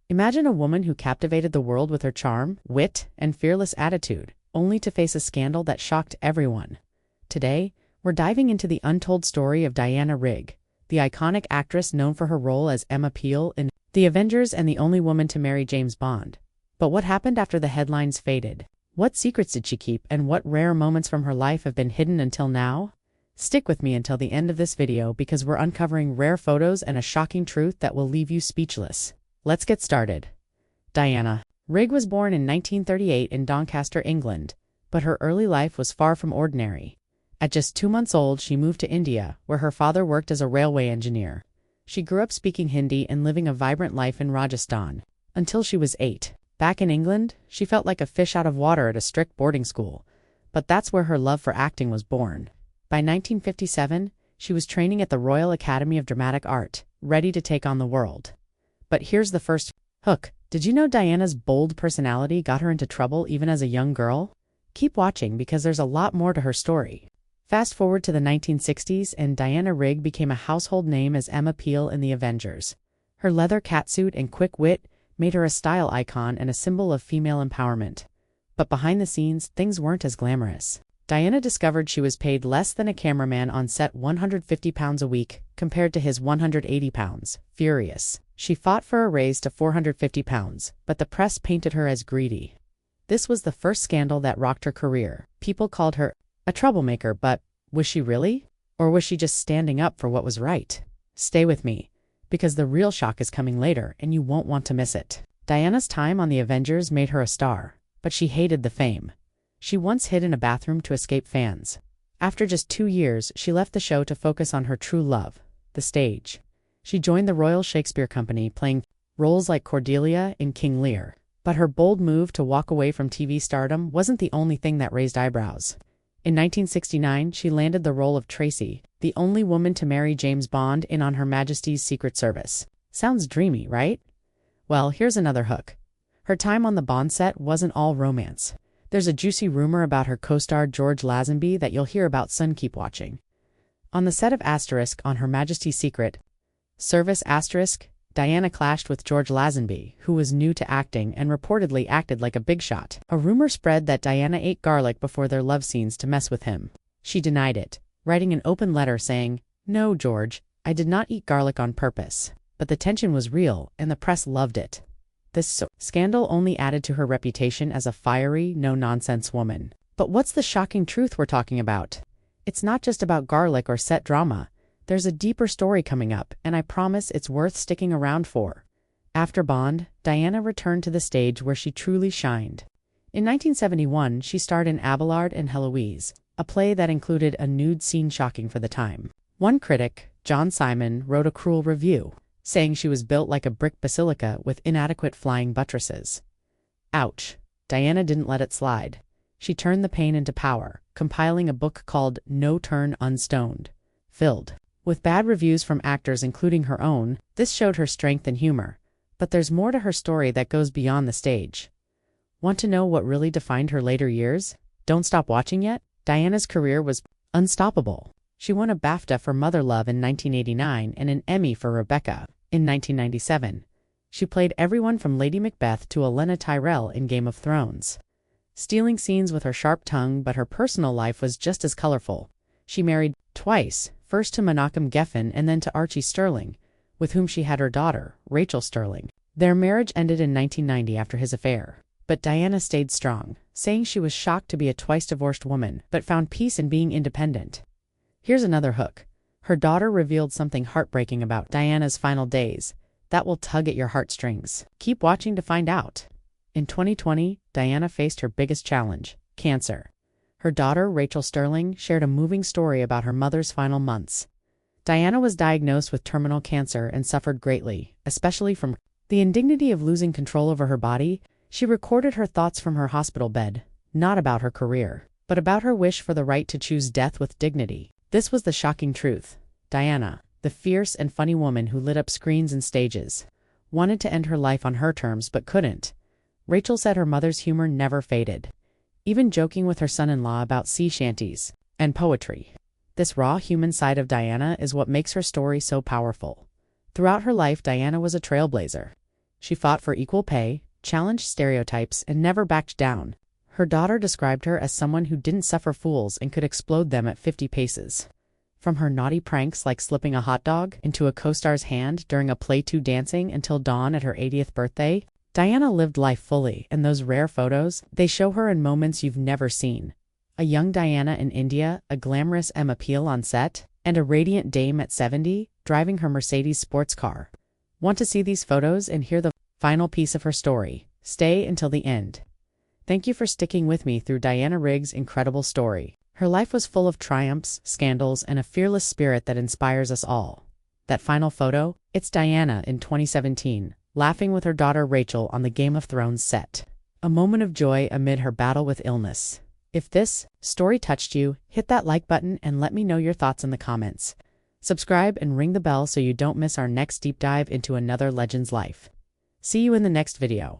Imagine a woman who captivated the world with her charm, wit, and fearless attitude, only to face a scandal that shocked everyone. Today, we're diving into the untold story of Diana Rigg, the iconic actress known for her role as Emma Peel in The Avengers and the only woman to marry James Bond. But what happened after the headlines faded? What secrets did she keep, and what rare moments from her life have been hidden until now? Stick with me until the end of this video because we're uncovering rare photos and a shocking truth that will leave you speechless. Let's get started. Diana Rigg was born in 1938 in Doncaster, England, but her early life was far from ordinary. At just 2 months old, she moved to India, where her father worked as a railway engineer. She grew up speaking Hindi and living a vibrant life in Rajasthan, until she was 8. Back in England, she felt like a fish out of water at a strict boarding school, but that's where her love for acting was born. By 1957, she was training at the Royal Academy of Dramatic Art, ready to take on the world. But here's the first hook. Did you know Diana's bold personality got her into trouble even as a young girl? Keep watching because there's a lot more to her story. Fast forward to the 1960s and Diana Rigg became a household name as Emma Peel in The Avengers. Her leather catsuit and quick wit made her a style icon and a symbol of female empowerment. But behind the scenes, things weren't as glamorous. Diana discovered she was paid less than a cameraman on set, £150 a week, compared to his £180. Furious, she fought for a raise to £450, but the press painted her as greedy. This was the first scandal that rocked her career. People called her a troublemaker, but was she really? Or was she just standing up for what was right? Stay with me, because the real shock is coming later and you won't want to miss it. Diana's time on The Avengers made her a star, but she hated the fame. She once hid in a bathroom to escape fans. After just 2 years, she left the show to focus on her true love, the stage. She joined the Royal Shakespeare Company, playing roles like Cordelia in King Lear. But her bold move to walk away from TV stardom wasn't the only thing that raised eyebrows. In 1969, she landed the role of Tracy, the only woman to marry James Bond in On Her Majesty's Secret Service. Sounds dreamy, right? Well, here's another hook. Her time on the Bond set wasn't all romance. There's a juicy rumor about her co-star George Lazenby that you'll hear about soon. Keep watching. On the set of On Her Majesty's Secret Service Diana clashed with George Lazenby, who was new to acting and reportedly acted like a big shot. A rumor spread that Diana ate garlic before their love scenes to mess with him. She denied it, writing an open letter saying, "No, George, I did not eat garlic on purpose." But the tension was real, and the press loved it. This scandal only added to her reputation as a fiery, no-nonsense woman. But what's the shocking truth we're talking about? It's not just about garlic or set drama. There's a deeper story coming up, and I promise it's worth sticking around for. After Bond, Diana returned to the stage where she truly shined. In 1971, she starred in Abelard and Heloise, a play that included a nude scene shocking for the time. One critic, John Simon, wrote a cruel review, saying she was built like a brick basilica with inadequate flying buttresses. Ouch. Diana didn't let it slide. She turned the pain into power, compiling a book called No Turn Unstoned. Filled with bad reviews from actors including her own, this showed her strength and humor. But there's more to her story that goes beyond the stage. Want to know what really defined her later years? Don't stop watching yet? Diana's career was unstoppable. She won a BAFTA for Mother Love in 1989 and an Emmy for Rebecca in 1997. She played everyone from Lady Macbeth to Olenna Tyrell in Game of Thrones, stealing scenes with her sharp tongue, but her personal life was just as colorful. She married twice, first to Menachem Geffen and then to Archie Sterling, with whom she had her daughter, Rachel Sterling. Their marriage ended in 1990 after his affair. But Diana stayed strong, saying she was shocked to be a twice-divorced woman, but found peace in being independent. Here's another hook. Her daughter revealed something heartbreaking about Diana's final days that will tug at your heartstrings. Keep watching to find out. In 2020, Diana faced her biggest challenge, cancer. Her daughter, Rachel Sterling, shared a moving story about her mother's final months. Diana was diagnosed with terminal cancer and suffered greatly, especially from the indignity of losing control over her body. She recorded her thoughts from her hospital bed, not about her career, but about her wish for the right to choose death with dignity. This was the shocking truth. Diana, the fierce and funny woman who lit up screens and stages, wanted to end her life on her terms but couldn't. Rachel said her mother's humor never faded, even joking with her son-in-law about sea shanties and poetry. This raw human side of Diana is what makes her story so powerful. Throughout her life, Diana was a trailblazer. She fought for equal pay, challenged stereotypes, and never backed down. Her daughter described her as someone who didn't suffer fools and could explode them at 50 paces. From her naughty pranks like slipping a hot dog into a co-star's hand during a Play 2 dancing until dawn at her 80th birthday, Diana lived life fully, and those rare photos, they show her in moments you've never seen. A young Diana in India, a glamorous Emma Peel on set, and a radiant dame at 70, driving her Mercedes sports car. Want to see these photos and hear the final piece of her story? Stay until the end. Thank you for sticking with me through Diana Rigg's incredible story. Her life was full of triumphs, scandals, and a fearless spirit that inspires us all. That final photo? It's Diana in 2017, laughing with her daughter Rachel on the Game of Thrones set. A moment of joy amid her battle with illness. If this story touched you, hit that like button and let me know your thoughts in the comments. Subscribe and ring the bell so you don't miss our next deep dive into another legend's life. See you in the next video.